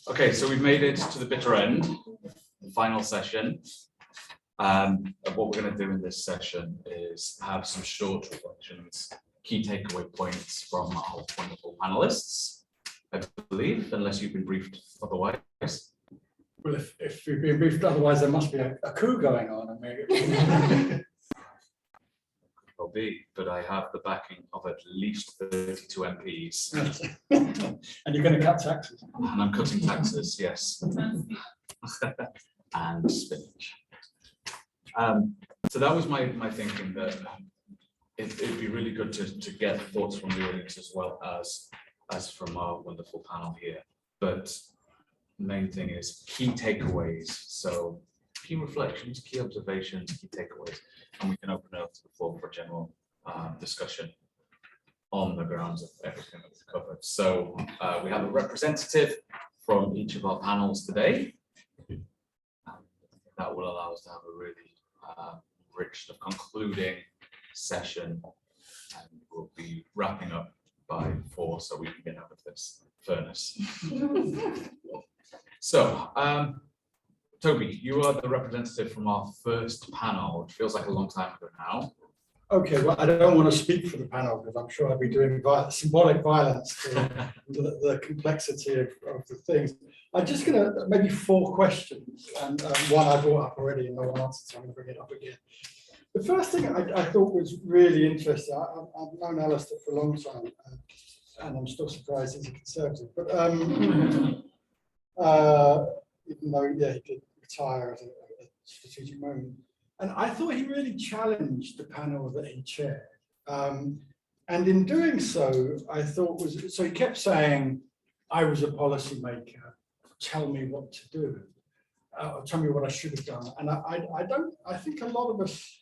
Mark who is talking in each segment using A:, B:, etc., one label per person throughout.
A: Okay, so we've made it to the bitter end, the final session. And what we're going to do in this session is have some short reflections, key takeaway points from our wonderful panelists, I believe, unless you've been briefed otherwise.
B: Well, if you've been briefed otherwise, there must be a coup going on. I
A: Will be, but I have the backing of at least 32 MPs.
B: And you're going to cut taxes.
A: And I'm cutting taxes, yes. And spinach. So that was my thinking, that it'd be really good to get thoughts from the audience as well as from our wonderful panel here. But the main thing is key takeaways. So key reflections, key observations, key takeaways, and we can open it up to the floor for general discussion on the grounds of everything that we've covered. So we have a representative from each of our panels today. That will allow us to have a really rich concluding session, and we'll be wrapping up by 4 so we can get out of this furnace. So, Toby, you are the representative from our first panel, which feels like a long time ago now.
B: Okay, well, I don't want to speak for the panel because I'm sure I'll be doing symbolic violence to the complexity of the things. I'm just going to maybe 4 questions, and one I brought up already and no one answered, so I'm going to bring it up again. The first thing I thought was really interesting. I've known Alistair for a long time, and I'm still surprised he's a conservative. But even though, yeah, he did retire at a strategic moment. And I thought he really challenged the panel that he chaired. And in doing so, I thought so he kept saying, I was a policymaker, tell me what to do, tell me what I should have done. And I think a lot of us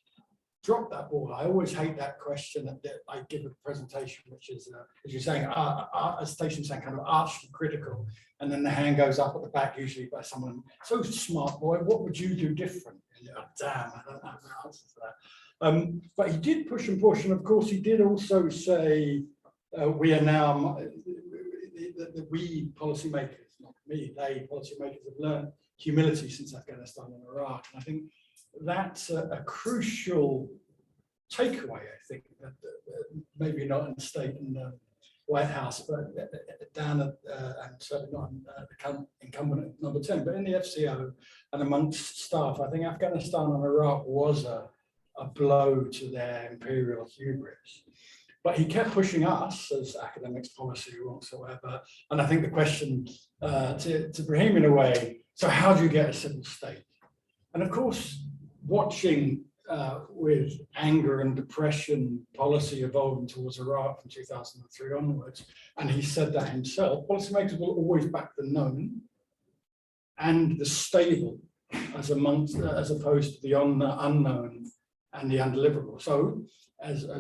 B: drop that ball. I always hate that question that I give a presentation, which is, as you're saying, as Staci saying, kind of archly critical. And then the hand goes up at the back, usually by someone, so smart boy, what would you do different? And oh, damn, I don't have the answer to that. But he did push and push. And of course, he did also say, we are now, we policymakers, not me, they policymakers have learned humility since Afghanistan and Iraq. And I think that's a crucial takeaway, I think, that maybe not in the state and the White House, but down at, and certainly not the incumbent at number 10, but in the FCO and amongst staff, I think Afghanistan and Iraq was a blow to their imperial hubris. But he kept pushing us as academics, policy, or whatsoever. And I think the question to Brahim in a way, so how do you get a civil state? And of course, watching with anger and depression policy evolving towards Iraq from 2003 onwards, and he said that himself, policymakers will always back the known and the stable as opposed to the unknown and the undeliverable. So as I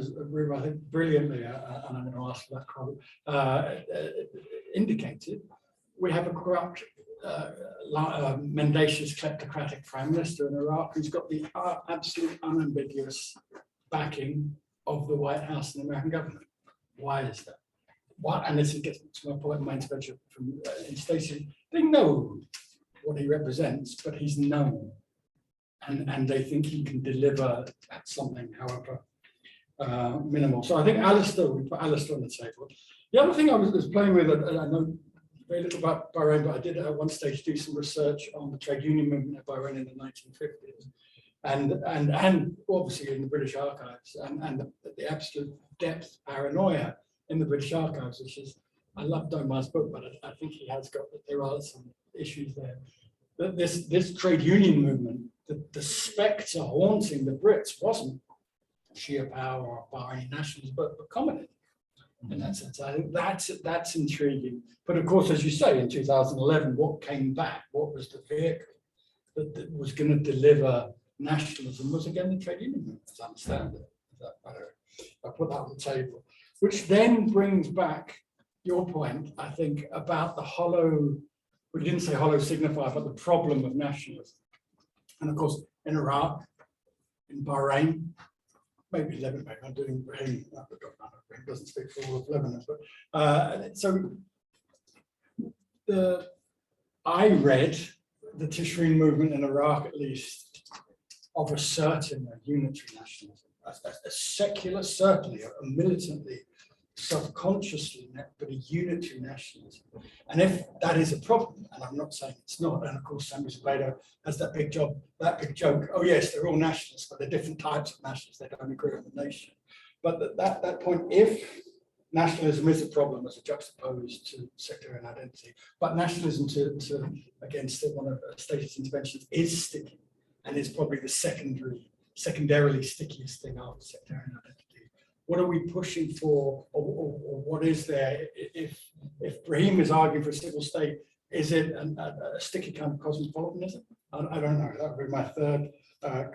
B: think brilliantly, and I'm going to ask for that quote, indicated, we have a corrupt, mendacious, kleptocratic prime minister in Iraq who's got the absolute unambiguous backing of the White House and the American government. Why is that? Why? And this gets to my point in my intervention from in Staci. They know what he represents, but he's known, and they think he can deliver something, however minimal. So I think we put Alistair on the table. The other thing I was playing with, and I know very little about Bahrain, but I did at one stage do some research on the trade union movement of Bahrain in the 1950s, and obviously in the British archives, and the absolute depth paranoia in the British archives, which is, I love Domar's book, but I think he has got that there are some issues there. That this trade union movement, the spectre haunting the Brits wasn't sheer power or Bahraini nationals, but communism. In that sense, I think that's intriguing. But of course, as you say, in 2011, what came back? What was the vehicle that was going to deliver nationalism? Was again the trade union movement, as I understand it. I put that on the table, which then brings back your point, I think, about the hollow. We didn't say hollow signifier, but the problem of nationalism. And of course, in Iraq, in Bahrain, maybe Lebanon, I'm doing Brahim, Brahim doesn't speak for all of Lebanon, but so I read the Tishreen movement in Iraq, at least, of a certain unitary nationalism, a secular, certainly, a militantly, subconsciously, but a unitary nationalism. And if that is a problem, and I'm not saying it's not, and of course Samuel Plato has that big joke, oh yes, they're all nationalists, but they're different types of nationalists, they don't agree on the nation. But that point, if nationalism is a problem as a juxtaposed to sectarian identity, but nationalism to against one of Staci's interventions is sticky, and is probably the secondarily stickiest thing after sectarian identity. What are we pushing for, or what is there? If Brahim is arguing for a civil state, is it a sticky kind of cosmopolitanism? I don't know. That would be my third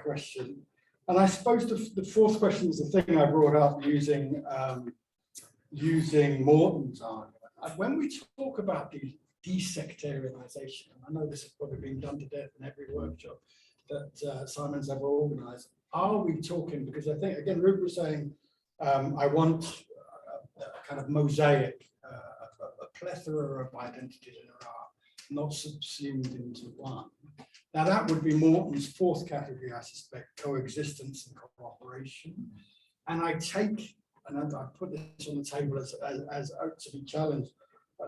B: question. And I suppose the fourth question is the thing I brought up using Morton's argument. When we talk about the de-sectarianisation, I know this has probably been done to death in every workshop that Simon's ever organised, are we talking, because I think, again, Ruben was saying, I want a kind of mosaic, a plethora of identities in Iraq, not subsumed into one. Now that would be Morton's fourth category, I suspect, coexistence and cooperation. And I take, and I put this on the table as to be challenged.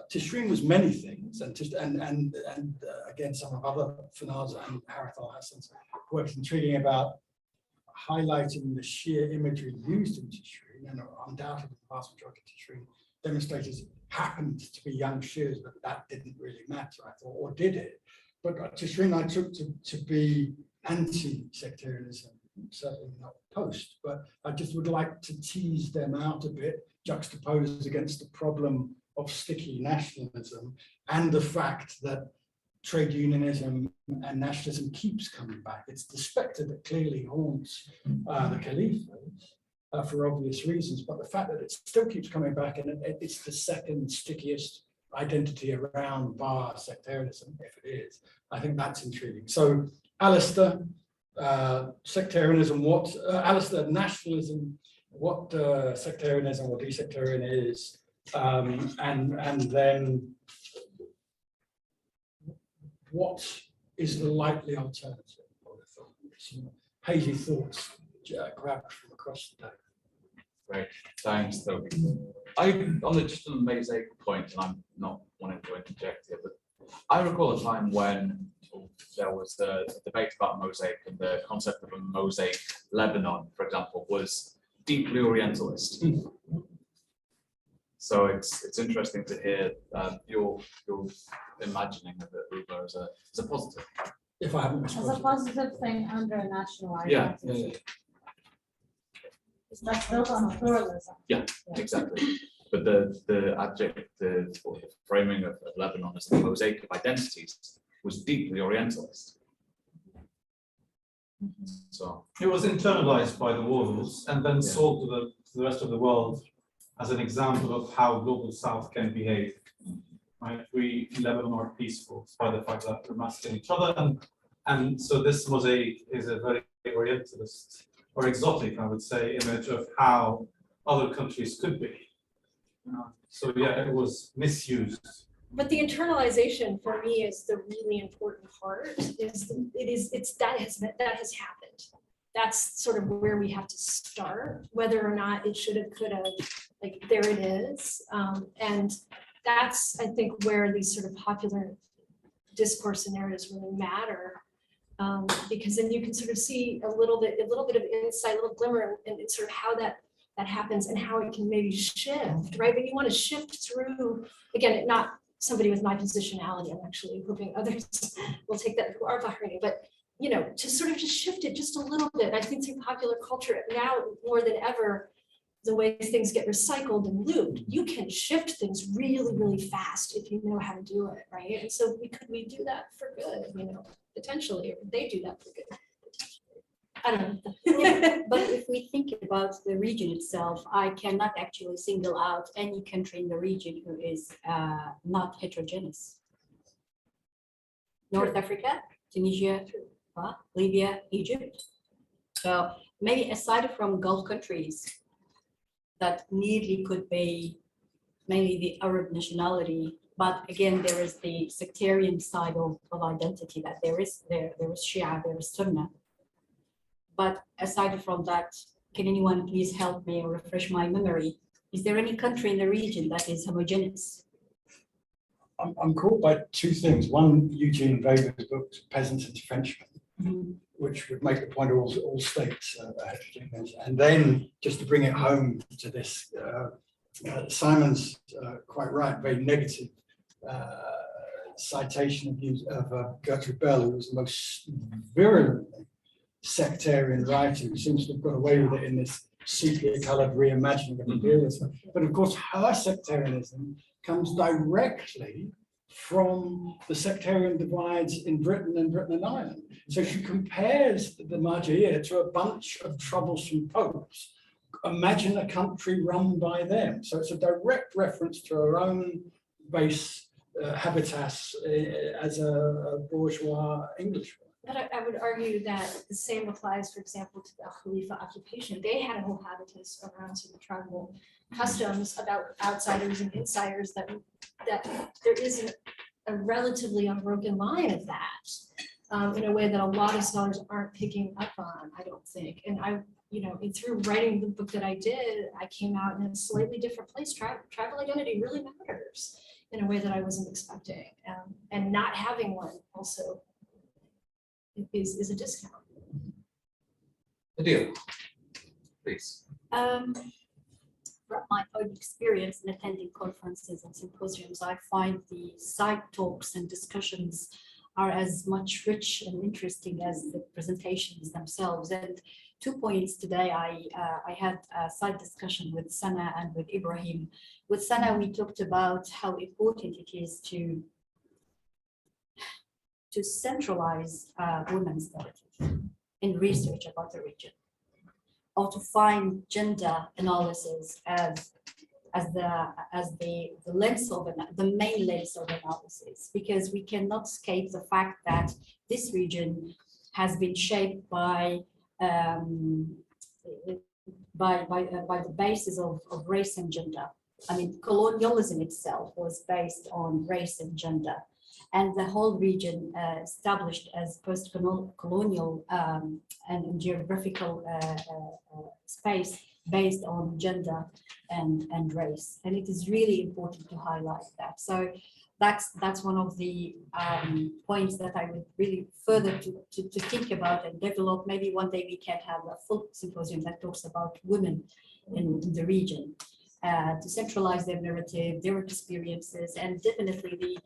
B: Tishreen was many things, and again, some of other Fanaza and Harith al-Hassan's work is intriguing about highlighting the sheer imagery used in Tishreen, and undoubtedly the vast majority of Tishreen demonstrators happened to be young Shias, but that didn't really matter, I thought, or did it? But Tishreen I took to be anti-sectarianism, certainly not post, but I just would like to tease them out a bit, juxtaposed against the problem of sticky nationalism and the fact that trade unionism and nationalism keeps coming back. It's the spectre that clearly haunts the caliphate for obvious reasons, but the fact that it still keeps coming back, and it's the second stickiest identity around bar sectarianism, if it is, I think that's intriguing. So Alistair, sectarianism, Alistair, nationalism, what sectarianism or de-sectarian is, and then what is the likely alternative? Some hazy thoughts grabbed from across the day.
A: Great, thanks, Toby. Just on the mosaic point, and I'm not wanting to interject here, but I recall a time when there was a debate about mosaic, and the concept of a mosaic Lebanon, for example, was deeply Orientalist. So it's interesting to hear your imagining of it, Ruba, as a positive.
B: If I haven't
C: As a positive thing under a national identity.
A: Yeah.
C: That's built on pluralism.
A: Yeah, exactly. But the framing of Lebanon as a mosaic of identities was deeply Orientalist. So
D: it was internalized by the wars and then sold to the rest of the world as an example of how global South can behave. Right? We in Lebanon are peaceful, despite the fact that we're massacring each other, and so this mosaic is a very Orientalist or exotic, I would say, image of how other countries could be. So yeah, it was misused.
E: But the internalization for me is the really important part. That has happened. That's sort of where we have to start, whether or not it should have, could have, like there it is. And that's, I think, where these sort of popular discourse scenarios really matter. Because then you can sort of see a little bit of insight, a little glimmer, and it's sort of how that happens and how it can maybe shift, right? But you want to shift through, again, not somebody with my positionality. I'm actually hoping others will take that who are behind me, but to sort of just shift it just a little bit. I think through popular culture now more than ever, the way things get recycled and looped, you can shift things really, really fast if you know how to do it, right? And so we do that for good, potentially, or they do that for good. I don't know.
F: But if we think about the region itself, I cannot actually single out any country in the region who is not heterogeneous. North Africa, Tunisia, Libya, Egypt. So maybe aside from Gulf countries that nearly could be mainly the Arab nationality But again, there is the sectarian side of identity, that there is Shia, there is Sunnah. But aside from that, can anyone please help me or refresh my memory? Is there any country in the region that is homogeneous?
B: I'm caught by two things. One, Eugene Weber's book, Peasants and Frenchmen, which would make the point all states are heterogeneous. And then just to bring it home to this, Simon's quite right, very negative citation of Gertrude Bell, who was the most virulently sectarian writer, who seems to have got away with it in this sepia-coloured reimagining of imperialism. But of course, her sectarianism comes directly from the sectarian divides in Britain and Ireland. So she compares the Marjahir to a bunch of troublesome popes. Imagine a country run by them. So it's a direct reference to her own base habitus as a bourgeois Englishman.
E: But I would argue that the same applies, for example, to the Khalifa occupation. They had a whole habitus around sort of tribal customs about outsiders and insiders that there is a relatively unbroken line of that in a way that a lot of scholars aren't picking up on, I don't think. And through writing the book that I did, I came out in a slightly different place. Tribal identity really matters in a way that I wasn't expecting. And not having one also is a discount.
A: Hadeel, please.
F: From my own experience in attending conferences and symposiums, I find the side talks and discussions are as much rich and interesting as the presentations themselves. And 2 points today, I had a side discussion with Sana and with Ibrahim. With Sana, we talked about how important it is to centralize women's narrative in research about the region, or to find gender analysis as the lens of the main lens of analysis, because we cannot escape the fact that this region has been shaped by the basis of race and gender. I mean, colonialism itself was based on race and gender, and the whole region established as post-colonial and geographical space based on gender and race. And it is really important to highlight that. So that's one of the points that I would really further to think about and develop. Maybe one day we can have a full symposium that talks about women in the region, to centralize their narrative, their experiences, and definitely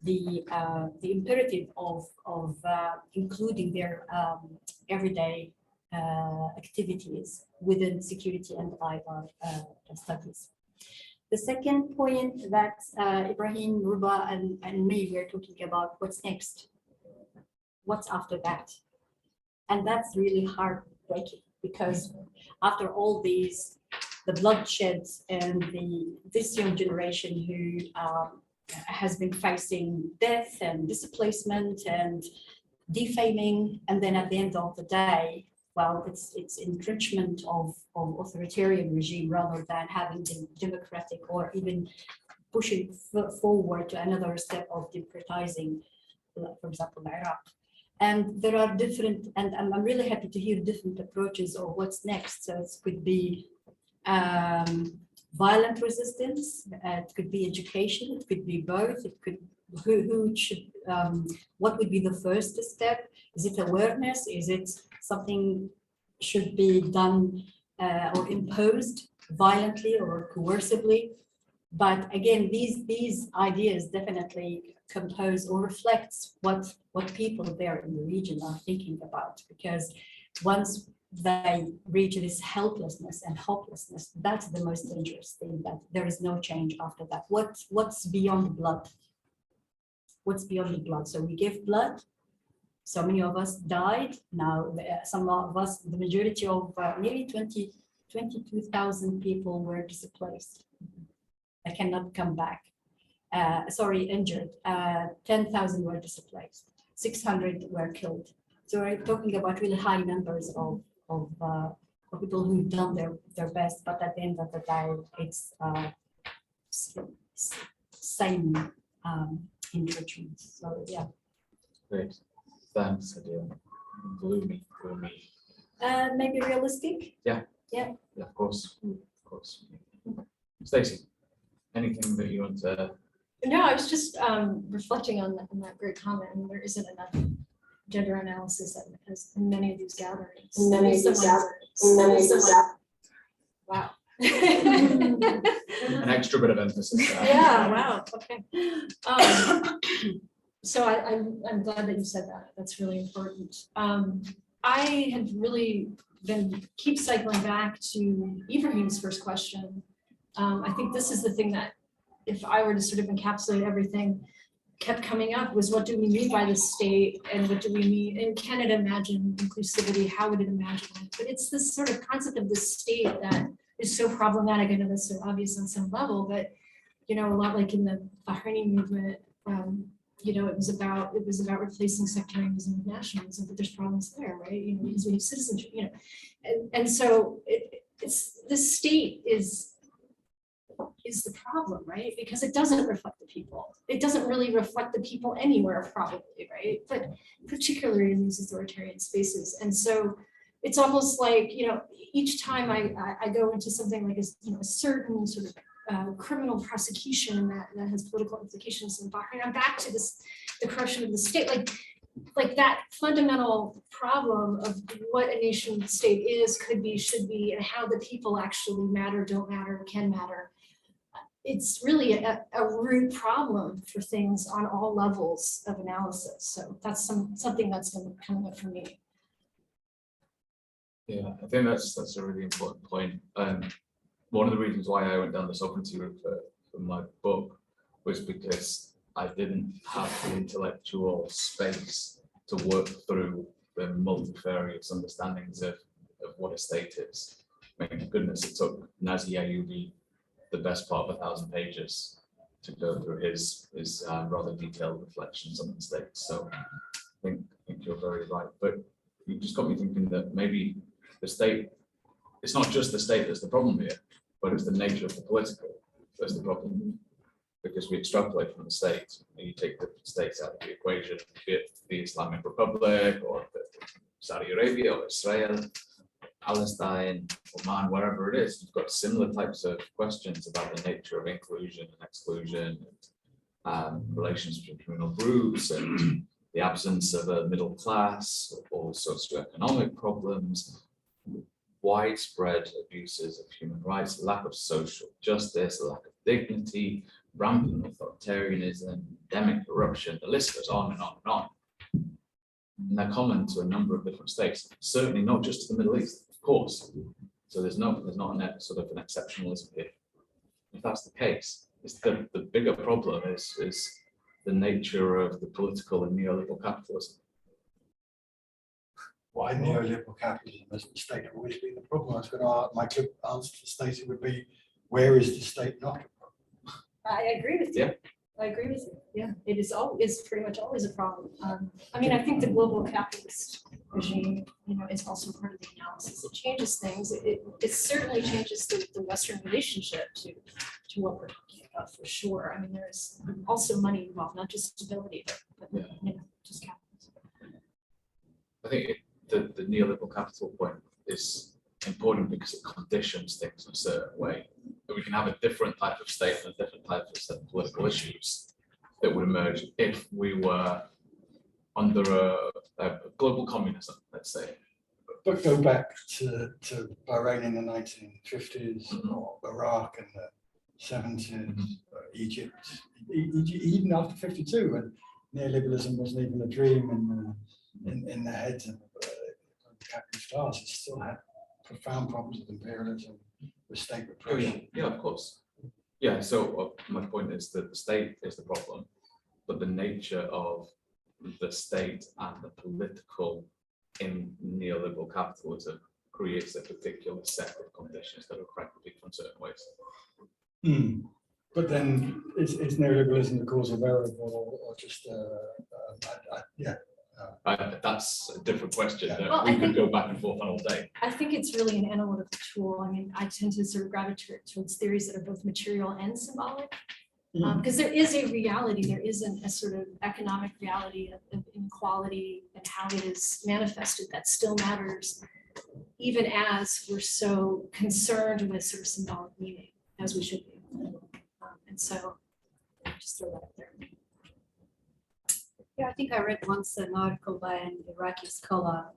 F: the imperative of including their everyday activities within security and IR studies. The second point that Ibrahim, Ruba, and me were talking about, what's next? What's after that? And that's really heartbreaking, because after all these, the bloodshed and this young generation who has been facing death and displacement and defaming, and then at the end of the day, well, it's entrenchment of authoritarian regime rather than having the democratic or even pushing forward to another step of democratizing, for example, Iraq. And there are different, and I'm really happy to hear different approaches of what's next. So it could be violent resistance, it could be education, it could be both, it could, who should, what would be the first step? Is it awareness? Is it something should be done or imposed violently or coercively? But again, these ideas definitely compose or reflects what people there in the region are thinking about, because once they reach this helplessness and hopelessness, that's the most dangerous thing, that there is no change after that. What's beyond blood? What's beyond the blood? So we give blood. So many of us died. Now, some of us, the majority of nearly 22,000 people were displaced. They cannot come back. Injured. 10,000 were displaced. 600 were killed. So we're talking about really high numbers of people who've done their best, but at the end of the day, it's same enrichments. So yeah.
A: Great. Thanks, Hadeel. Blew me.
F: Maybe realistic.
A: Yeah, of course. Staci, anything that you want to?
E: No, I was just reflecting on that great comment, and there isn't enough gender analysis in many of these gatherings. Wow.
A: An extra bit of emphasis there.
E: Yeah, wow, okay. So I'm glad that you said that. That's really important. I had really keep cycling back to Ibrahim's first question. I think this is the thing that, if I were to sort of encapsulate everything, kept coming up was, what do we mean by the state, and what do we mean, and can it imagine inclusivity? How would it imagine it? But it's this sort of concept of the state that is so problematic. I know that's so obvious on some level, but a lot like in the Bahraini movement, it was about replacing sectarianism with nationalism, but there's problems there, right? Because we have citizenship, and so it's the state is the problem, right? Because it doesn't reflect the people. It doesn't really reflect the people anywhere, probably, right? But particularly in these authoritarian spaces. And so it's almost like, each time I go into something like a certain sort of criminal prosecution that has political implications in Bahrain, I'm back to the corruption of the state, like that fundamental problem of what a nation state is, could be, should be, and how the people actually matter, don't matter, can matter. It's really a root problem for things on all levels of analysis. So that's something that's been coming up for me.
A: Yeah, I think that's a really important point. One of the reasons why I went down the sovereignty route for my book was because I didn't have the intellectual space to work through the multifarious understandings of what a state is. I mean, goodness, it took Nazi Ayubi the best part of 1,000 pages to go through his rather detailed reflections on the state. So I think you're very right. But you just got me thinking that maybe the state, it's not just the state that's the problem here, but it's the nature of the political that's the problem. Because we extrapolate from the state, and you take the states out of the equation, be it the Islamic Republic or Saudi Arabia or Israel, Palestine, Oman, wherever it is, you've got similar types of questions about the nature of inclusion and exclusion, and relations between criminal groups, and the absence of a middle class, or socioeconomic problems, widespread abuses of human rights, lack of social justice, lack of dignity, rampant authoritarianism, endemic corruption, the list goes on and on and on. And they're common to a number of different states, certainly not just to the Middle East, of course. So there's not sort of an exceptionalism here. If that's the case, it's the bigger problem is the nature of the political and neoliberal capitalism.
B: Why neoliberal capitalism as the state always been the problem? I was going to ask, my good answer to Staci would be, where is the state not a problem?
E: I agree with you.
A: Yeah.
E: I agree with you. Yeah, it is pretty much always a problem. I mean, I think the global capitalist regime, is also part of the analysis. It changes things. It certainly changes the Western relationship to what we're talking about, for sure. I mean, there's also money involved, not just stability, but just capitalism.
A: I think the neoliberal capital point is important because it conditions things in a certain way. That we can have a different type of state and a different type of set of political issues that would emerge if we were under a global communism, let's say.
B: But go back to Bahrain in the 1950s, or Iraq in the 70s, Egypt, even after 52, when neoliberalism wasn't even a dream in the heads of the capitalist class. It still had profound problems with imperialism, with state repression.
A: Yeah, of course. Yeah, so my point is that the state is the problem, but the nature of the state and the political in neoliberal capitalism creates a particular set of conditions that are practically from certain ways.
B: But then is neoliberalism the cause of error, or just
A: that's a different question that
E: Well,
A: we could go back and forth on all day.
E: I think it's really an analytical tool. I mean, I tend to sort of gravitate towards theories that are both material and symbolic. Because there is a reality, there isn't a sort of economic reality of inequality and how it is manifested that still matters, even as we're so concerned with sort of symbolic meaning, as we should be. And so, just throw that out there.
F: Yeah, I think I read once an article by an Iraqi scholar,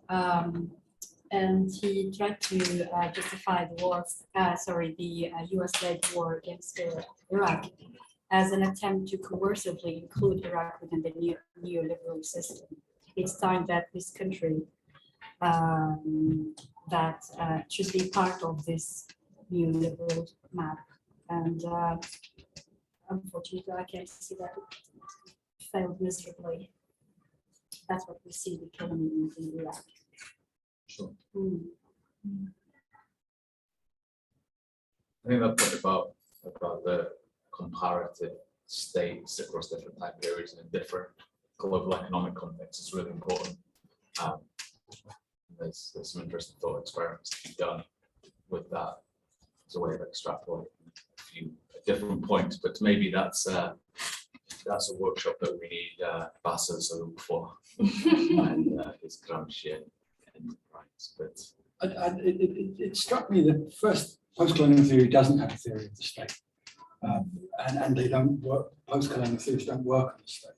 F: and he tried to justify the US-led war against Iraq as an attempt to coercively include Iraq within the neoliberal system. It's time that this country that should be part of this neoliberal map, and unfortunately, I can't see that it failed miserably. That's what we see the economy in Iraq.
A: Sure.
F: Mm.
A: I think that point about the comparative states across different time periods and in different global economic contexts is really important. There's some interesting thought experiments to be done with that as a way of extrapolating a few different points, but maybe that's a workshop that we need Bassa's for and his Gramscian enterprise. But
B: It struck me that first, post-colonial theory doesn't have a theory of the state, and they don't work. Post-colonial theories don't work on the state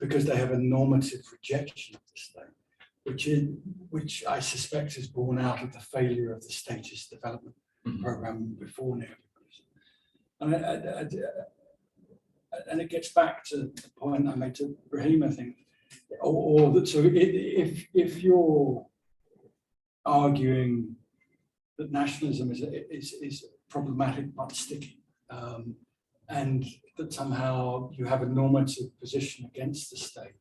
B: because they have a normative rejection of the state, which I suspect is born out of the failure of the statist development program before neoliberalism. And it gets back to the point I made to Raheem, I think, or that so if you're arguing that nationalism is problematic but sticky, and that somehow you have a normative position against the state,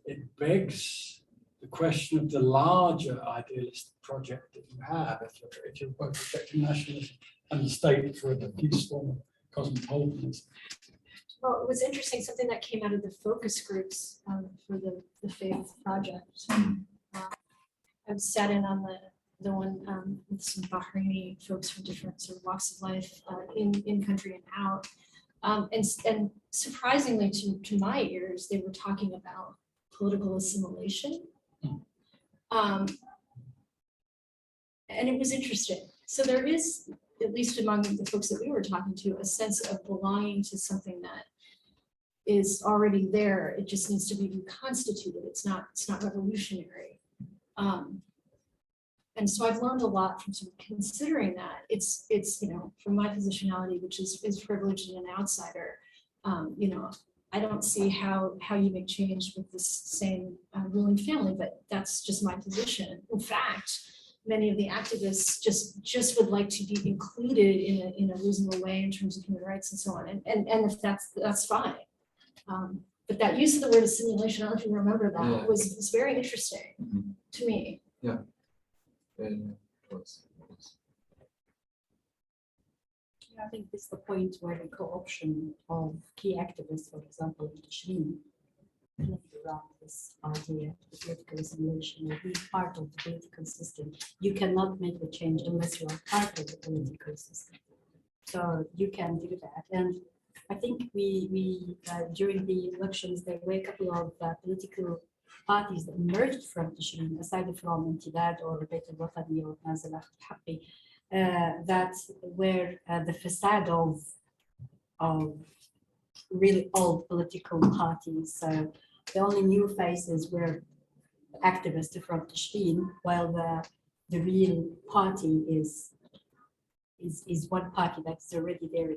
B: it begs the question of the larger idealist project that you have if you're both rejecting nationalism and the state for a diffuse form of cosmopolitanism.
E: Well, it was interesting, something that came out of the focus groups for the Faith Project. I've sat in on the one with some Bahraini folks from different sort of walks of life in country and out. And surprisingly to my ears, they were talking about political assimilation. And it was interesting. So there is, at least among the folks that we were talking to, a sense of belonging to something that is already there. It just needs to be reconstituted. It's not revolutionary. And so I've learned a lot from sort of considering that. It's from my positionality, which is privileged and an outsider, I don't see how you make change with this same ruling family, but that's just my position. In fact, many of the activists just would like to be included in a reasonable way in terms of human rights and so on. And if that's fine. But that use of the word assimilation, I don't know if you remember that, was very interesting to me.
A: Yeah.
F: I think this is the point where the co-option of key activists, for example, in Tashrin, played around this idea of political assimilation or being part of the political system. You cannot make the change unless you are part of the political system. So you can do that. And I think we during the elections, there were a couple of political parties that emerged from Tashrin, aside from Intidad or Beit al-Wathani or Nazal al-Haqqi, that were the facade of really old political parties. So the only new faces were activists from Tashrin, while the real party is one party that's already there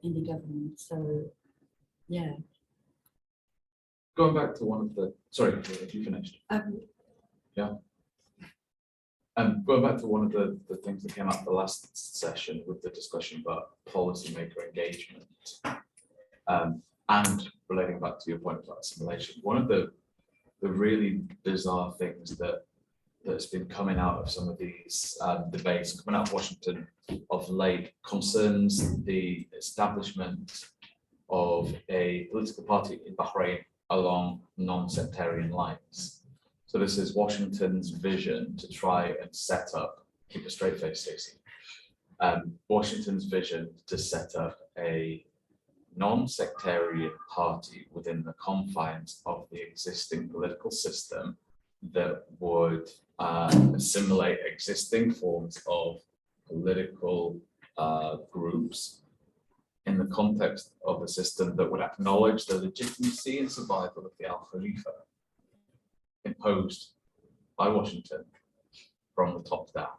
F: in the government. So yeah.
A: Going back to one of the, sorry, if you finished. Yeah. Going back to one of the things that came up the last session with the discussion about policymaker engagement, and relating back to your point about assimilation, one of the really bizarre things that's been coming out of some of these debates coming out of Washington of late concerns the establishment of a political party in Bahrain along non-sectarian lines. So this is Washington's vision to try and set up, keep a straight face, Staci. Washington's vision to set up a non-sectarian party within the confines of the existing political system that would assimilate existing forms of political groups in the context of a system that would acknowledge the legitimacy and survival of the Al Khalifa imposed by Washington from the top down,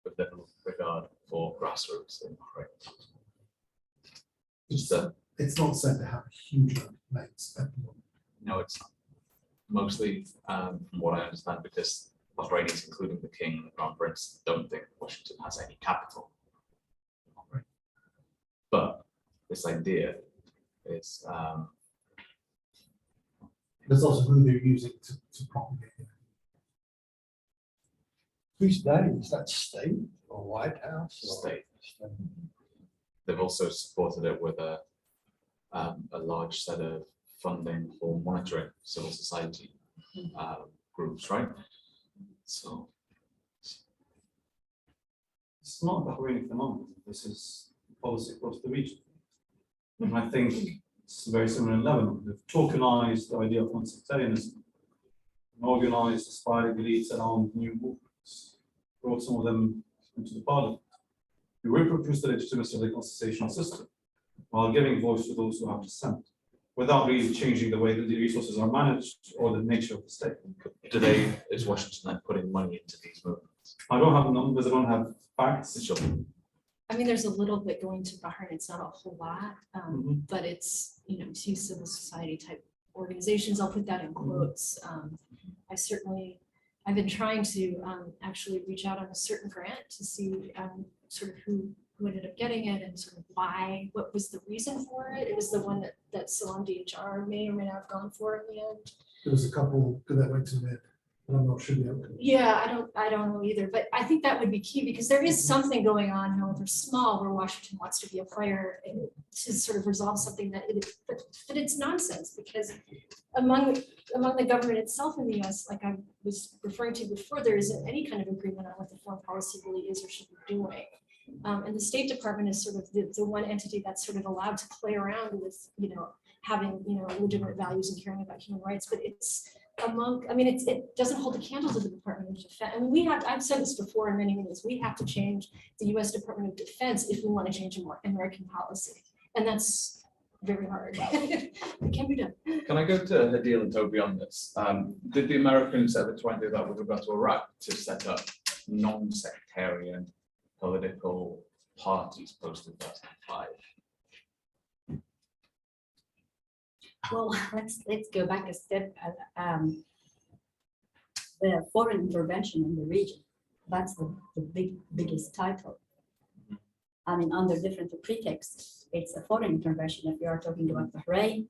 A: with little regard for grassroots in Bahrain.
G: It's not said to have a huge amount of mates at the moment.
A: No, it's not. Mostly, from what I understand, because Bahrainis, including the king and the crown prince, don't think Washington has any capital. But this idea is
G: There's also who they're using to propagate it.
B: Whose name is that, state or White House? or-
A: state. They've also supported it with a large set of funding for monitoring civil society groups, right? So
D: It's not a Bahraini phenomenon. This is policy across the region. And I think it's very similar in Lebanon. They've tokenized the idea of non-sectarianism, and organized aspiring elites around new movements, brought some of them into the parliament. We reproduce the legitimacy of the constitutional system while giving voice to those who have dissent, without really changing the way that the resources are managed or the nature of the state.
A: is Washington like putting money into these movements?
D: I don't have numbers, I don't have facts.
A: Sure.
E: I mean, there's a little bit going to Bahrain, it's not a whole lot, but it's, it's used civil society type organizations, I'll put that in quotes. I've been trying to actually reach out on a certain grant to see sort of who ended up getting it and sort of why, what was the reason for it. It was the one that Salam DHR may or may not have gone for in the end.
G: There was a couple that went to mid, but I'm not sure the outcome.
E: Yeah, I don't know either, but I think that would be key because there is something going on, however small, where Washington wants to be a player and to sort of resolve something but it's nonsense because among the government itself in the US, like I was referring to before, there isn't any kind of agreement on what the foreign policy really is or should be doing. And the State Department is sort of the one entity that's sort of allowed to play around with, having, legitimate values and caring about human rights, but it's it doesn't hold a candle to the Department of Defense. And I've said this before in many meetings, we have to change the US Department of Defense if we want to change American policy. And that's very hard. It can be done.
A: Can I go to Hadeel and Toby on this? Did the Americans ever try and do that with regard to Iraq to set up non-sectarian political parties post 2005?
F: Well, let's go back a step. The foreign intervention in the region, that's the biggest title. I mean, under different pretexts, it's a foreign intervention. If you are talking about Bahrain,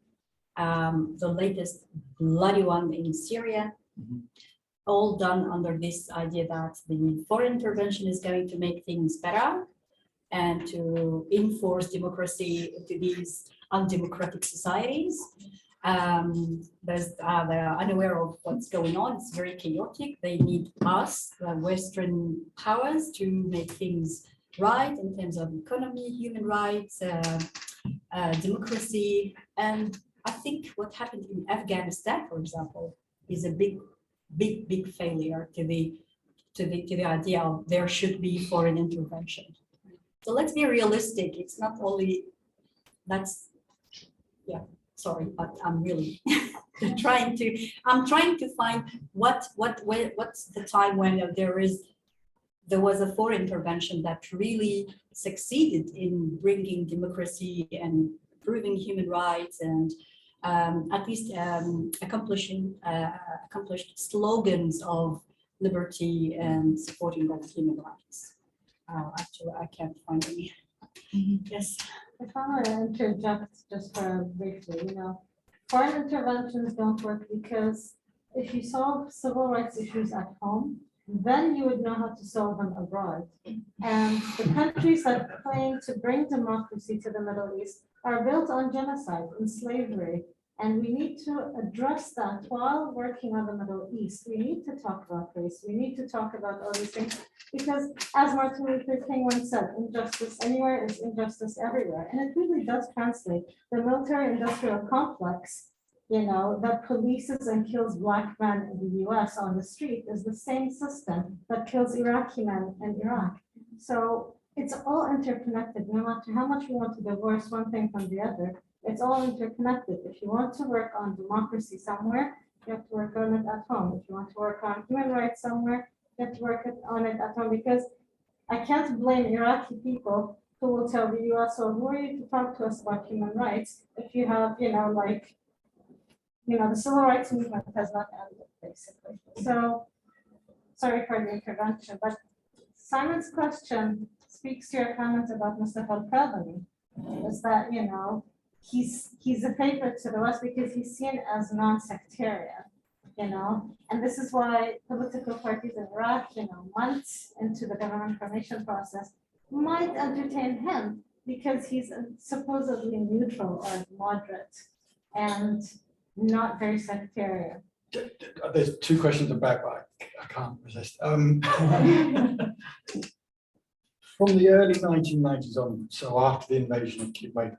F: the latest bloody one in Syria, all done under this idea that the foreign intervention is going to make things better and to enforce democracy into these undemocratic societies. They're unaware of what's going on. It's very chaotic. They need us, the Western powers, to make things right in terms of economy, human rights, democracy. And I think what happened in Afghanistan, for example, is a big failure to the idea of there should be foreign intervention. So let's be realistic. It's not only sorry, but I'm really trying to find what's the time when there was a foreign intervention that really succeeded in bringing democracy and improving human rights and at least accomplished slogans of liberty and supporting of human rights. Actually, I can't find any. Yes.
C: If I might interject just briefly, foreign interventions don't work because if you solve civil rights issues at home, then you would know how to solve them abroad. And the countries that claim to bring democracy to the Middle East are built on genocide and slavery. And we need to address that while working on the Middle East. We need to talk about race. We need to talk about all these things Because as Martin Luther King once said, injustice anywhere is injustice everywhere. And it really does translate. The military-industrial complex, that polices and kills Black men in the US on the street is the same system that kills Iraqi men in Iraq. So it's all interconnected, no matter how much we want to divorce one thing from the other, it's all interconnected. If you want to work on democracy somewhere, you have to work on it at home. If you want to work on human rights somewhere, you have to work on it at home, because I can't blame Iraqi people who will tell the US, well, who are you to talk to us about human rights if you have, the civil rights movement has not ended, basically. So, sorry for the intervention, but Simon's question speaks to your comments about Mustafa al-Kadhimi, is that, he's a favorite to the West because he's seen as non-sectarian, and this is why political parties in Iraq, months into the government formation process, might entertain him because he's supposedly neutral or moderate and not very sectarian.
B: There's two questions about, but I can't resist. From the early 1990s on, so after the invasion of Kuwait,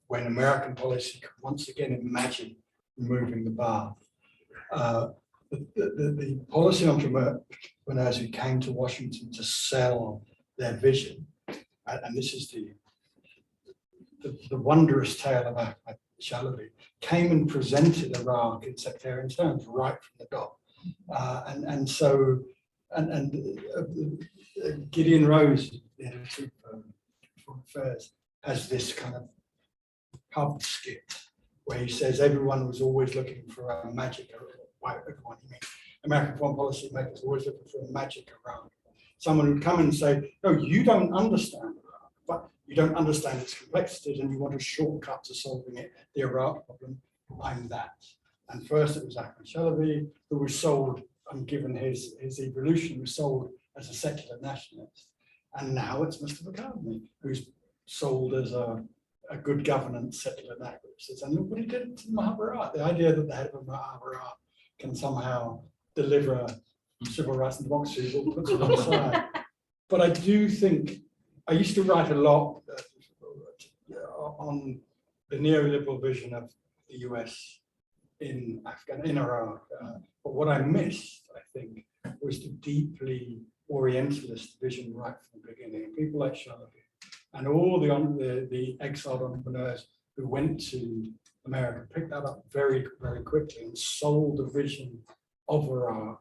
B: when American policy could once again imagine removing the bar, the policy entrepreneurs who came to Washington to sell their vision, and this is the wondrous tale of Ahmed Shalabi, came and presented Iraq in sectarian terms right from the dot, Gideon Rose, the editor of Foreign Affairs, has this kind of pub skit where he says everyone was always looking for a magic. Everyone, he means American foreign policy makers always looking for a magic Iraq. Someone would come and say, "No, you don't understand Iraq, but you don't understand its complexities, and you want a shortcut to solving it. The Iraq problem, I'm that." And first, it was Ahmed Shalabi, who was sold, and given his evolution, was sold as a secular nationalist. And now it's Mustafa al-Kadhimi, who's sold as a good governance secular nationalist. And look what he did to Mahabharat. The idea that the head of a Mahabharat can somehow deliver civil rights and democracy will put it aside. But I do think, I used to write a lot on the neoliberal vision of the US in Iraq. But what I missed, I think, was the deeply Orientalist vision right from the beginning. People like Shalabi and all the exiled entrepreneurs who went to America picked that up very, very quickly and sold the vision of Iraq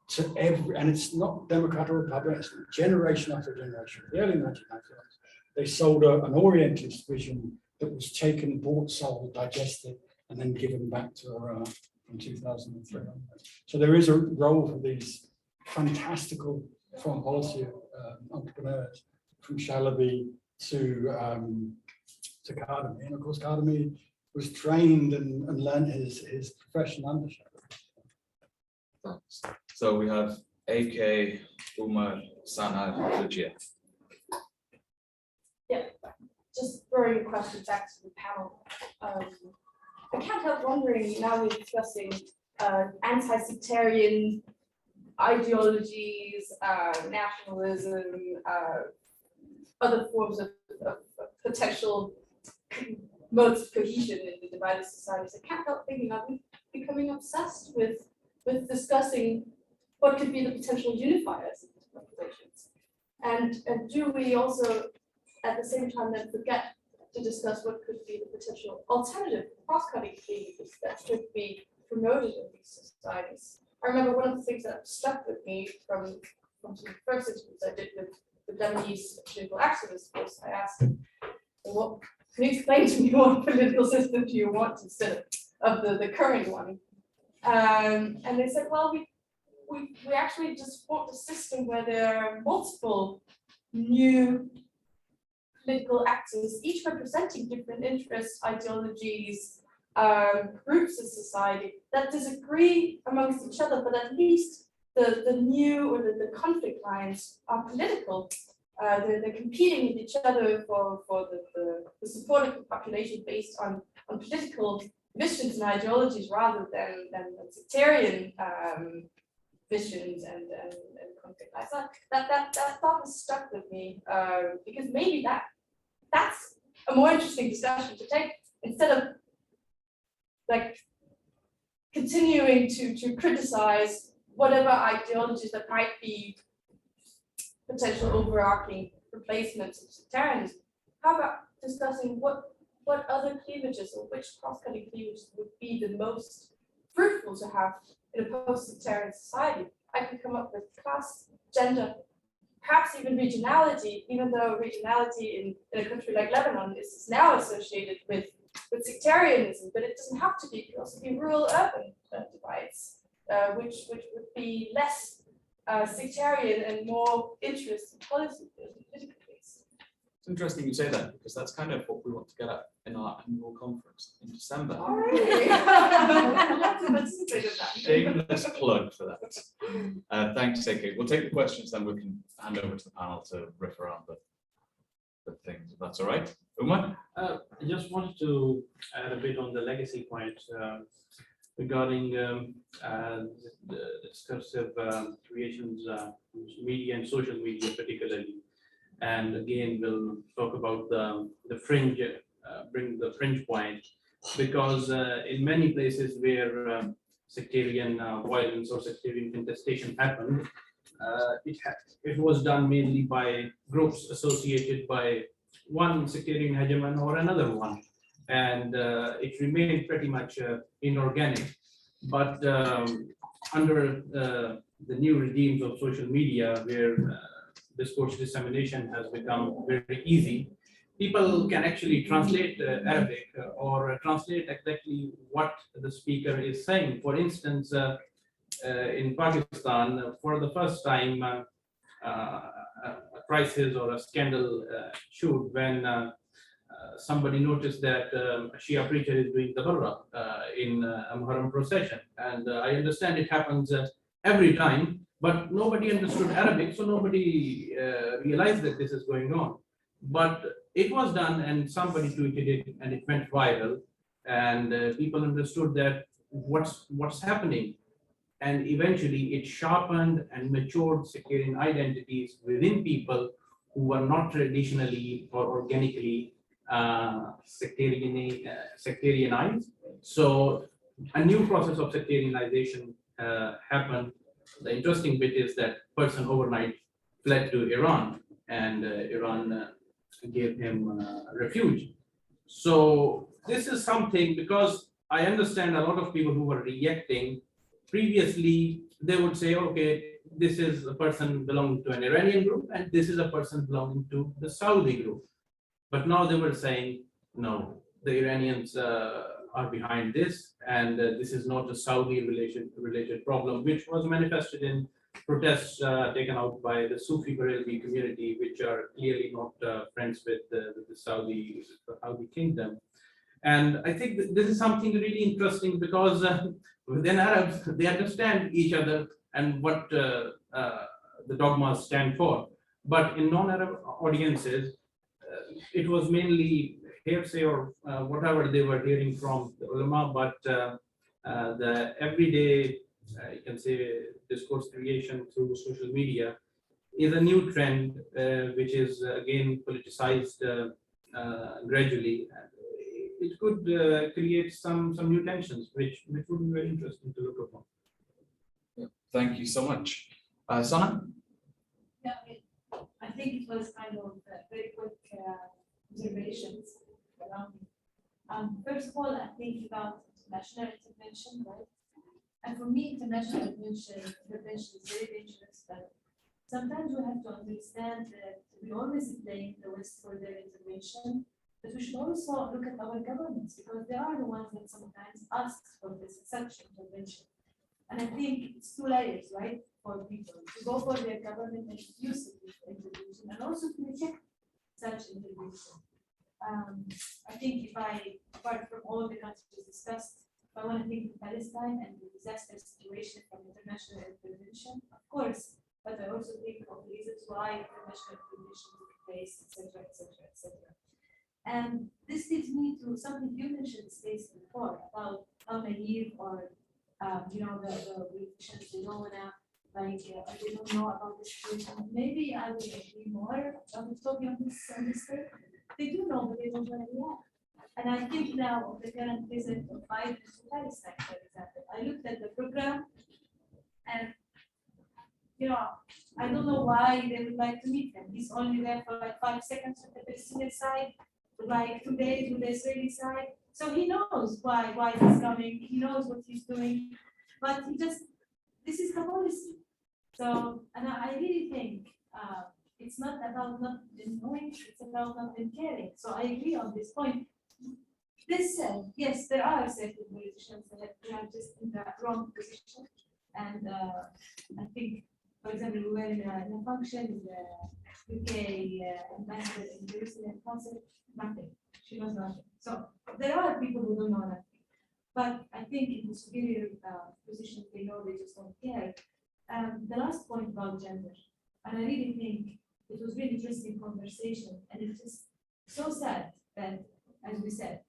B: to every, and it's not Democrat or Republican, it's generation after generation. The early 1990s, they sold an Orientalist vision that was taken, bought, sold, digested, and then given back to Iraq from 2003 onwards. So there is a role for these fantastical foreign policy entrepreneurs, from Shalabi to Kadhimi. And of course, Kadhimi was trained and learned his profession under Shalabi.
A: So we have AK, Umar, Sana, Lucia.
H: Yeah, just throwing a question back to the panel. I can't help wondering, now we're discussing anti-sectarian ideologies, nationalism, other forms of potential modes of cohesion in the divided societies. I can't help thinking, are we becoming obsessed with discussing what could be the potential unifiers of these populations? And do we also, at the same time, then forget to discuss what could be the potential alternative cross-cutting themes that should be promoted in these societies? I remember one of the things that stuck with me from some of the first interviews I did with the Lebanese political activists was I asked them, well, can you explain to me what political system do you want instead of the current one? And they said, well, we actually just want a system where there are multiple new political actors, each representing different interests, ideologies, groups in society that disagree amongst each other, but at least the new or the conflict lines are political. They're competing with each other for the support of the population based on political visions and ideologies rather than sectarian visions and conflict. I thought that thought has stuck with me because maybe that's a more interesting discussion to take instead of like continuing to criticize whatever ideologies that might be potential overarching replacements of sectarianism. How about discussing what other cleavages or which cross-cutting cleavages would be the most fruitful to have in a post-sectarian society? I could come up with class, gender, perhaps even regionality, even though regionality in a country like Lebanon is now associated with sectarianism, but it doesn't have to be. It could also be rural-urban divides, which would be less sectarian and more interest in policy, political based.
A: It's interesting you say that, because that's kind of what we want to get at in our annual conference in December.
H: Oh, really? I'd love to participate in that.
A: Shameless plug for that. Thanks, AK. We'll take the questions, then we can hand over to the panel to riff around the things, if that's all right. Umar?
I: I just wanted to add a bit on the legacy point regarding the discursive creations, media and social media particularly. And again, we'll talk about the fringe, bring the fringe point, because in many places where sectarian violence or sectarian contestation happened, it was done mainly by groups associated by one sectarian hegemon or another one, and it remained pretty much inorganic. But under the new regimes of social media, where discourse dissemination has become very easy, people can actually translate Arabic or translate exactly what the speaker is saying. For instance, in Pakistan, for the first time, a crisis or a scandal showed when somebody noticed that a Shia preacher is doing tabarra in a Muharram procession. And I understand it happens every time, but nobody understood Arabic, so nobody realized that this is going on. But it was done, and somebody tweeted it, and it went viral, and people understood that what's happening. And eventually it sharpened and matured sectarian identities within people who were not traditionally or organically sectarianized. So a new process of sectarianization happened. The interesting bit is that person overnight fled to Iran, and Iran gave him refuge. So this is something, because I understand a lot of people who were reacting previously, they would say, okay, this is a person belonging to an Iranian group, and this is a person belonging to the Saudi group. But now they were saying, no, the Iranians are behind this, and this is not a Saudi related problem, which was manifested in protests taken out by the Sufi Barelvi community, which are clearly not friends with the Saudi kingdom. And I think this is something really interesting, because within Arabs, they understand each other and what the dogmas stand for. But in non-Arab audiences, it was mainly hearsay or whatever they were hearing from the ulama, but the everyday, you can say, discourse creation through social media is a new trend, which is again politicized gradually. It could create some new tensions, which would be very interesting to look upon.
A: Yeah. Thank you so much. Sana?
J: Yeah, I think it was kind of very quick observations around me. First of all, I think about international intervention, right? And for me, international intervention is very dangerous, but sometimes we have to understand that we always blame the West for their intervention, but we should also look at our governments, because they are the ones that sometimes ask for this such intervention. And I think it's two layers, right, for people to go for their government and use this intervention, and also to reject such intervention. I think apart from all the countries discussed, if I want to think of Palestine and the disaster situation from international intervention, of course, but I also think of reasons why international intervention took place, etc., etc., etc. And this leads me to something you mentioned, Staci, before, about how naive or the reactions, they don't want to like, they don't know about the situation. Maybe I will agree more on talking on this thing. They do know, but they don't want to react. And I think now the current visit of Biden to Palestine, for example, I looked at the program and, you know, I don't know why they would like to meet him. He's only there for like 5 seconds on the Palestinian side, like 2 days with the Israeli side. So he knows why he's coming. He knows what he's doing, but this is the policy. So, and I really think it's not about not knowing, it's about not caring. So I agree on this point. This said, yes, there are certain politicians that are just in the wrong position. And I think, for example, we were in a function in the UK ambassador in Jerusalem Council, nothing. She knows nothing. So there are people who don't know nothing. But I think in the superior position, they know, they just don't care. The last point about gender, and I really think it was really interesting conversation, and it's just so sad that, as we said,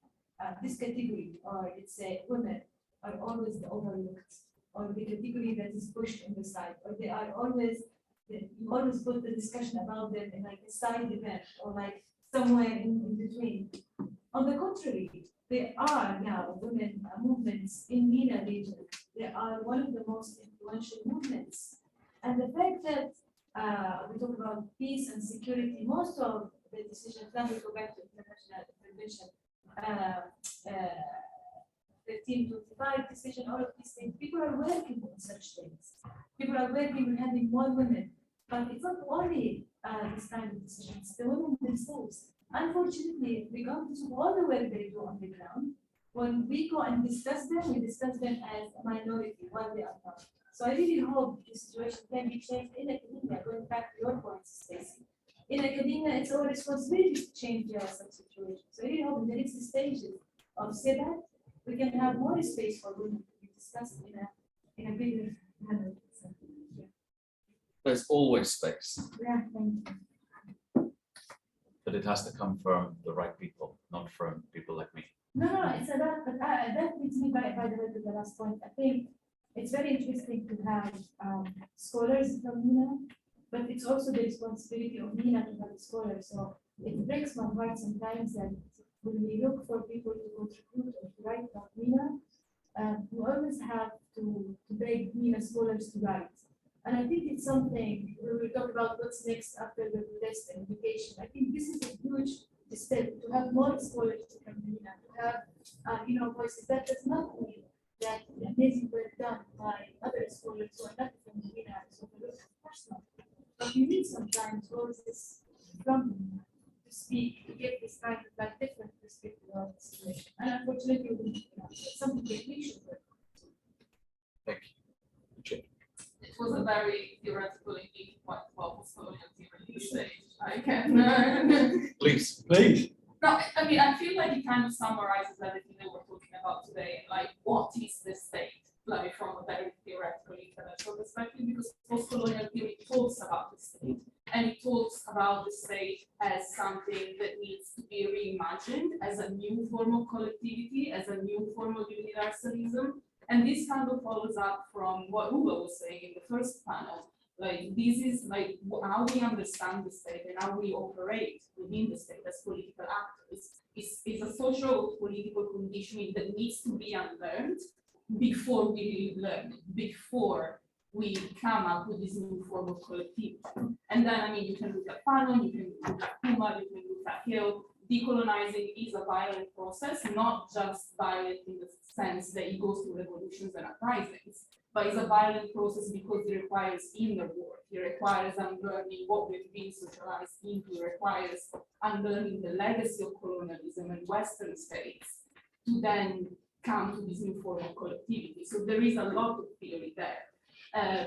J: this category, or let's say women, are always the overlooked, or the category that is pushed on the side, or they are always, you always put the discussion about them in like a side event, or like somewhere in between. On the contrary, there are now women movements in MENA region. They are one of the most influential movements. And the fact that we talk about peace and security, most of the decisions, now we go back to international intervention, 1325 decision, all of these things, people are working on such things. People are working on having more women. But it's not only this kind of decisions, the women themselves. Unfortunately, regardless of all the work they do on the ground, when we go and discuss them, we discuss them as a minority, while they are not. So I really hope the situation can be changed in academia, going back to your points, Staci. In academia, it's our responsibility to change such situations. So I really hope in the next stages of SEPAD, we can have more space for women to be discussed in a bigger manner. So, yeah.
A: There's always space,
J: Yeah, thank you.
A: but it has to come from the right people, not from people like me.
J: No, it's about, but that leads me by the way to the last point. I think it's very interesting to have scholars from MENA, but it's also the responsibility of MENA to have scholars. So it breaks my heart sometimes that when we look for people to contribute or to write about MENA, we always have to beg MENA scholars to write. And I think it's something when we talk about what's next after the test and education. I think this is a huge step to have more scholars from MENA, to have voices. That does not mean that the amazing work done by other scholars who are not from MENA is overlooked, of course not. But you need sometimes voices from MENA to speak, to get this kind of like different perspective of the situation. And unfortunately, it's something that we should work on.
A: Thank you. Jim.
H: It was a very theoretical indeed, quite well colonial theory stage. I can.
A: Please.
H: No, I mean, I feel like it kind of summarizes everything that we're talking about today. Like, what is the state? Like, from a very theoretical intellectual perspective, because post-colonial theory talks about the state, and it talks about the state as something that needs to be reimagined as a new form of collectivity, as a new form of universalism. And this kind of follows up from what Uwe was saying in the first panel. Like, this is like how we understand the state and how we operate within the state as political actors is a social political conditioning that needs to be unlearned before we learn it, before we come up with this new form of collectivity. And then, I mean, you can look at Fanon, you can look at Puma, you can look at Hill. Decolonizing is a violent process, not just violent in the sense that it goes through revolutions and uprisings, but it's a violent process because it requires inner work. It requires unlearning what we've been socialized into. It requires unlearning the legacy of colonialism and Western states to then come to this new form of collectivity. So there is a lot of theory there.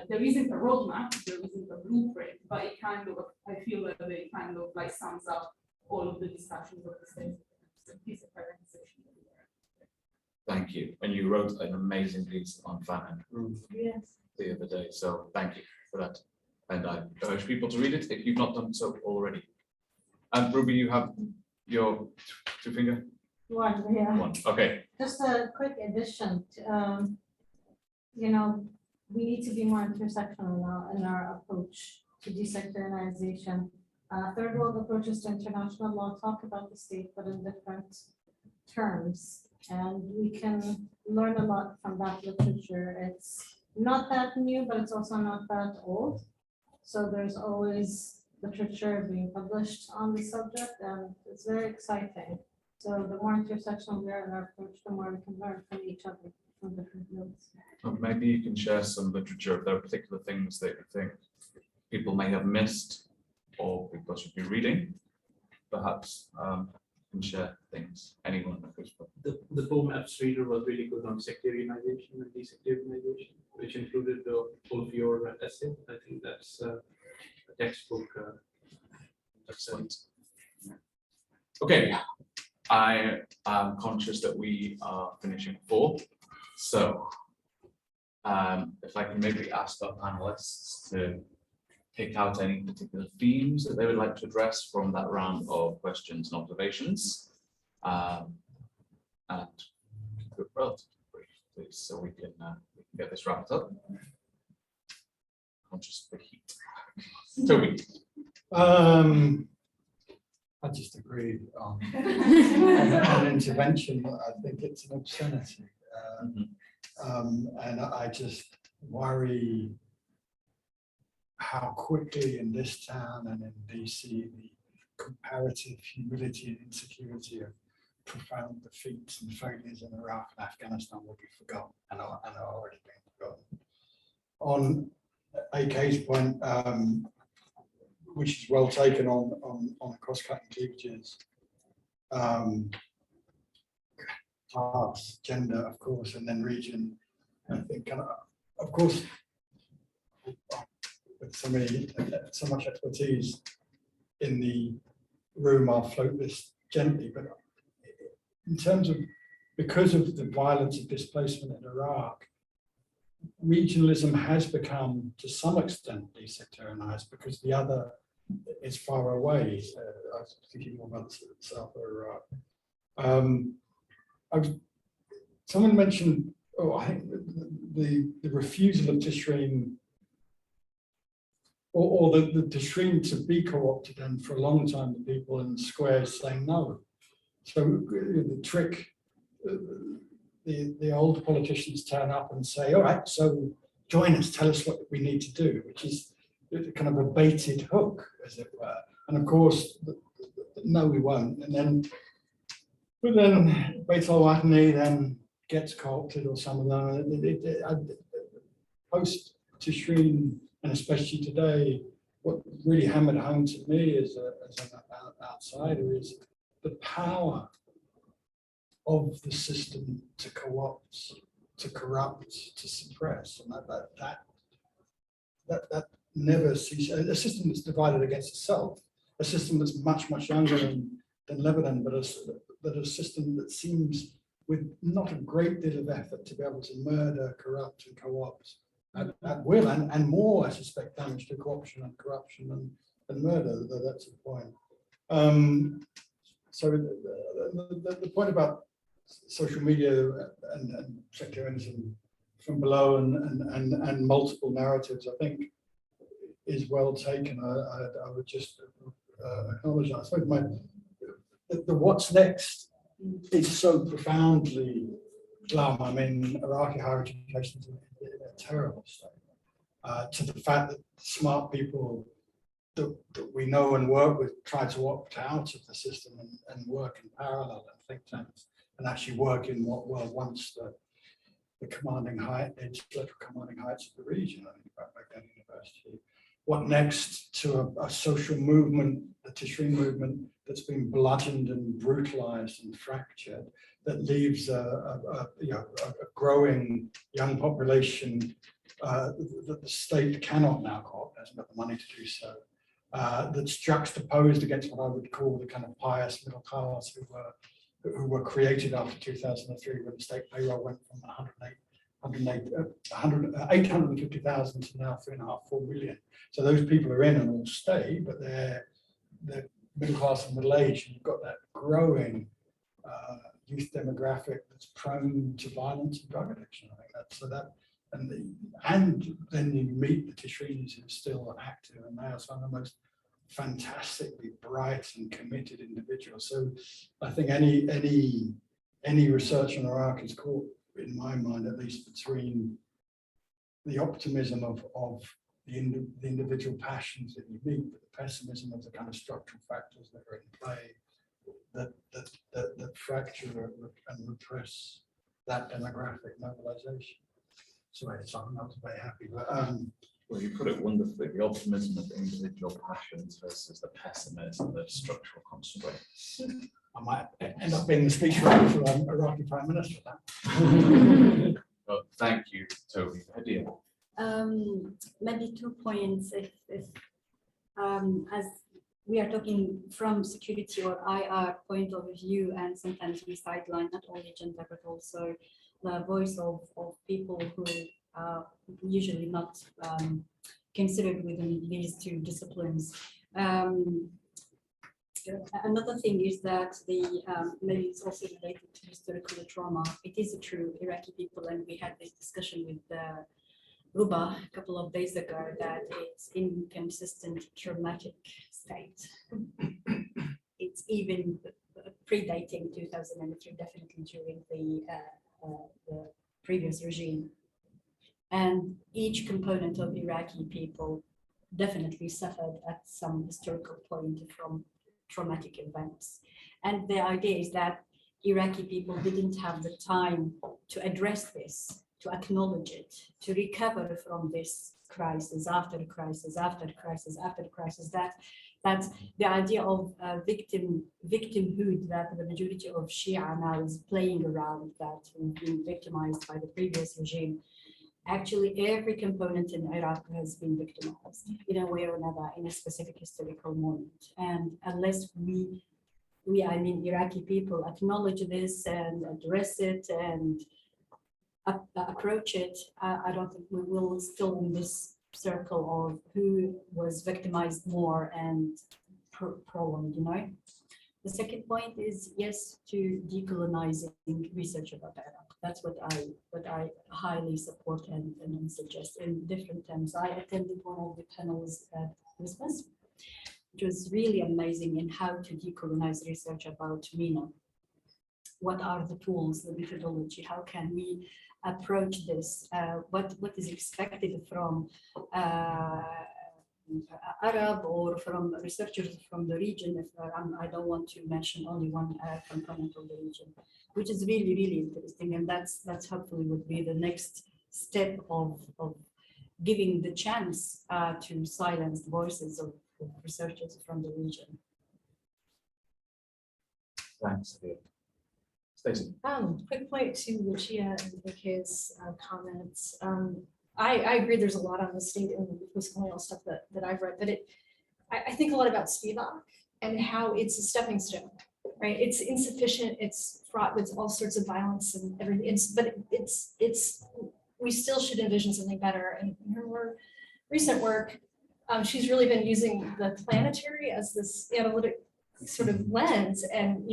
H: There isn't a roadmap, there isn't a blueprint, but it kind of, I feel that it kind of like sums up all of the discussions of the state desectarianisation.
A: Thank you. And you wrote an amazing piece on Fanon
J: Yes.
A: the other day, so thank you for that. And I urge people to read it if you've not done so already. And Ruby, you have your two finger?
C: One, yeah.
A: One. Okay.
C: Just a quick addition. To, we need to be more intersectional now in our approach to desectarianization. Third world approaches to international law talk about the state, but in different terms. And we can learn a lot from that literature. It's not that new, but it's also not that old. So there's always literature being published on the subject, and it's very exciting. So the more intersectional we are in our approach, the more we can learn from each other from different fields.
A: Well, maybe you can share some literature if there are particular things that you think people may have missed or people should be reading. Perhaps can share things. Anyone who's
I: The poem Epps Reader was really good on sectarianization and desectarianization, which included all of your essay. I think that's a textbook.
A: excellent. Okay, I am conscious that we are finishing at 4. So if I can maybe ask our panelists to pick out any particular themes that they would like to address from that round of questions and observations. And keep it relatively brief, please, so we can get this wrapped up. Conscious of the heat. Toby.
B: I just agree on intervention. I think it's an obscenity. And I just worry how quickly in this town and in DC the comparative humility and insecurity of profound defeats and failures in Iraq and Afghanistan will be forgotten and are already being forgotten. On AK's point, which is well taken on the cross-cutting cleavages, class, gender, of course, and then region. I think, of course, with so much expertise in the room, I'll float this gently, but in terms of, because of the violence of displacement in Iraq, regionalism has become to some extent desectarianized because the other is far away. I was thinking more about the south of Iraq. Someone mentioned, I think the refusal of Tishreen or the Tishreen to be co-opted, and for a long time the people in the squares saying no. So the trick, the old politicians turn up and say, all right, so join us, tell us what we need to do, which is kind of a baited hook, as it were. And of course, no, we won't. And then, but then Beit al-Watani then gets co-opted, or some of them. Post Tishreen, and especially today, what really hammered home to me as an outsider is the power of the system to co-opt, to corrupt, to suppress, and that never ceases. A system that's divided against itself, a system that's much younger than Lebanon, but a system that seems, with not a great deal of effort, to be able to murder, corrupt, and co-opt at will, and more, I suspect, damage to co-option and corruption and murder. That's the point. So the point about social media and sectarianism from below and multiple narratives, I think, is well taken. I would just acknowledge that. I suppose the what's next is so profoundly glum. I mean, Iraqi higher education is in a terrible state. To the fact that smart people that we know and work with try to opt out of the system and work in parallel and think tanks and actually work in what were once the commanding height, the intellectual commanding heights of the region. I think about Baghdad University. What next to a social movement, the Tishreen movement, that's been bludgeoned and brutalized and fractured, that leaves a growing young population that the state cannot now co-opt, hasn't got the money to do so. That's juxtaposed against what I would call the kind of pious middle class who were created after 2003, when the state payroll went from 850,000 to now 3.5, 4 million. So those people are in and will stay, but they're middle class and middle age, and you've got that growing youth demographic that's prone to violence and drug addiction. I think and then you meet the Tishrinis who are still active, and they are some of the most fantastically bright and committed individuals. So I think any research on Iraq is caught, in my mind at least, between the optimism of the individual passions that you meet, but the pessimism of the kind of structural factors that are in play that fracture and repress that demographic mobilization. Sorry, I'm not very happy, but
A: well, you put it wonderfully, the optimism of individual passions versus the pessimism of structural constraints.
B: I might end up being the speechwriter for an Iraqi Prime Minister. Then.
A: Well, thank you, Toby. Hadeel.
F: Maybe 2 points. If as we are talking from security or IR point of view, and sometimes we sideline not only gender but also the voice of people who are usually not considered within these two disciplines. Another thing is that maybe it's also related to historical trauma. It is true, Iraqi people, and we had this discussion with Ruba a couple of days ago, that it's inconsistent traumatic state. It's even predating 2003, definitely during the previous regime. And each component of Iraqi people definitely suffered at some historical point from traumatic events. And the idea is that Iraqi people didn't have the time to address this, to acknowledge it, to recover from this crisis after crisis after crisis after crisis. That's the idea of victimhood that the majority of Shia now is playing around, that we've been victimized by the previous regime. Actually, every component in Iraq has been victimized in a way or another in a specific historical moment. And unless I mean, Iraqi people acknowledge this and address it and approach it, I don't think we will still in this circle of who was victimized more and prolonged, you know. The second point is yes to decolonizing research about Iraq. That's what I highly support and suggest in different terms. I attended one of the panels at Christmas, which was really amazing in how to decolonize research about MENA. What are the tools, the methodology? How can we approach this? What is expected from Arab or from researchers from the region? If I don't want to mention only one component of the region, which is really, really interesting. And that's hopefully would be the next step of giving the chance to silence the voices of researchers from the region.
A: Thanks, Hadeel. Staci.
E: Quick point to Lucia and Vicky's comments. I agree there's a lot on the state and post-colonial stuff that I've read, but I think a lot about Spivak and how it's a stepping stone, right? It's insufficient, it's fraught with all sorts of violence and everything, but we still should envision something better. And in her more recent work, she's really been using the planetary as this analytic sort of lens, and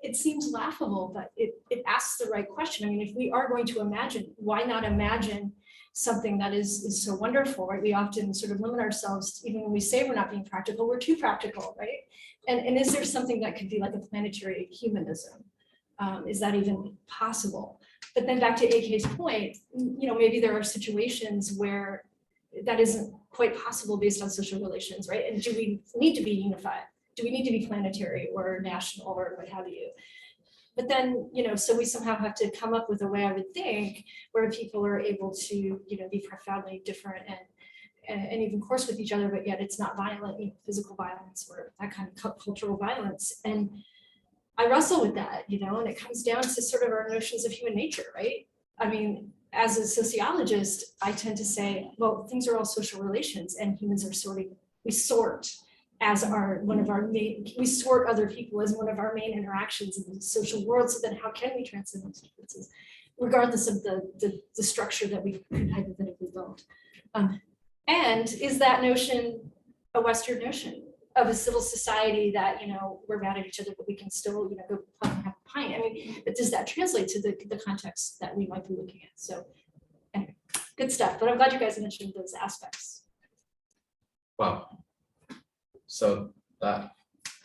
E: it seems laughable, but it asks the right question. I mean, if we are going to imagine, why not imagine something that is so wonderful, right? We often sort of limit ourselves, even when we say we're not being practical, we're too practical, right? And is there something that could be like a planetary humanism? Is that even possible? But then back to AK's point, maybe there are situations where that isn't quite possible based on social relations, right? And do we need to be unified? Do we need to be planetary or national or what have you? But then, so we somehow have to come up with a way, I would think, where people are able to, be profoundly different and even coarse with each other, but yet it's not violent, physical violence or that kind of cultural violence. And I wrestle with that, and it comes down to sort of our notions of human nature, right? I mean, as a sociologist, I tend to say, well, things are all social relations and humans are we sort as one of our main, we sort other people as one of our main interactions in the social world. So then how can we transcend those differences, regardless of the structure that we could hypothetically build? And is that notion a Western notion of a civil society that, we're mad at each other, but we can still, go have a pint? I mean, but does that translate to the context that we might be looking at? So anyway, good stuff. But I'm glad you guys mentioned those aspects.
A: Wow. So that,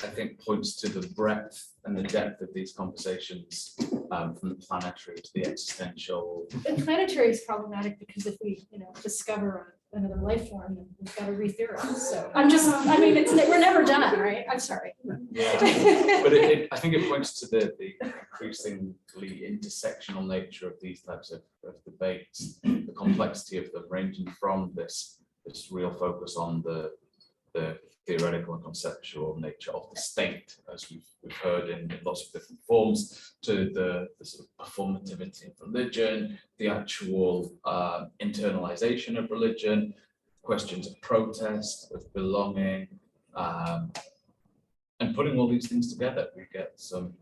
A: I think, points to the breadth and the depth of these conversations, from the planetary to the existential.
E: And planetary is problematic because if we, discover another life form, then we've got to re-theorize. So we're never done, right? I'm sorry.
A: Yeah, but I think it points to the increasingly intersectional nature of these types of debates, the complexity of them, ranging from this real focus on the theoretical and conceptual nature of the state, as we've heard in lots of different forms, to the sort of performativity of religion, the actual internalization of religion, questions of protest, of belonging, and putting all these things together, we get some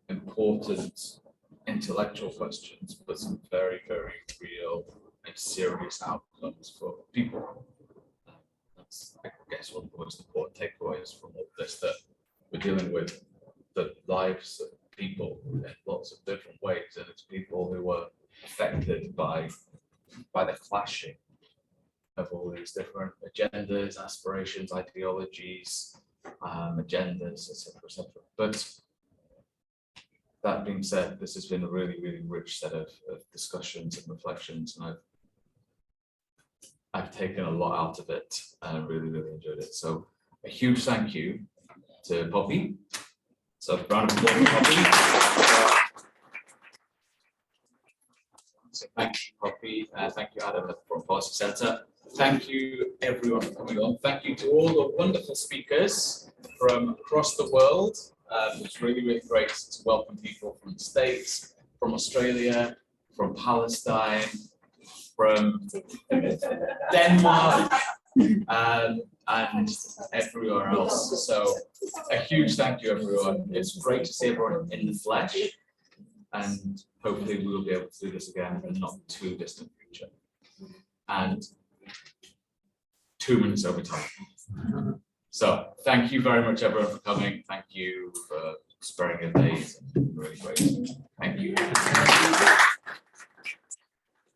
A: important intellectual questions, but some very, very real and serious outcomes for people. That's, I guess, one of the most important takeaways from all this, that we're dealing with the lives of people in lots of different ways, and it's people who were affected by the clashing of all these different agendas, aspirations, ideologies, agendas, etc. But that being said, this has been a really, really rich set of discussions and reflections, and I've taken a lot out of it and really, really enjoyed it. So a huge thank you to Poppy. So a round of applause for Poppy. So thank you, Poppy. Thank you, Adam, from Policy Centre. Thank you, everyone, for coming on. Thank you to all the wonderful speakers from across the world. It's really, really great to welcome people from the States, from Australia, from Palestine, from Denmark, and everywhere else. So a huge thank you, everyone. It's great to see everyone in the flesh, and hopefully we will be able to do this again in the not too distant future. And 2 minutes over time. So thank you very much, everyone, for coming. Thank you for sparing your days.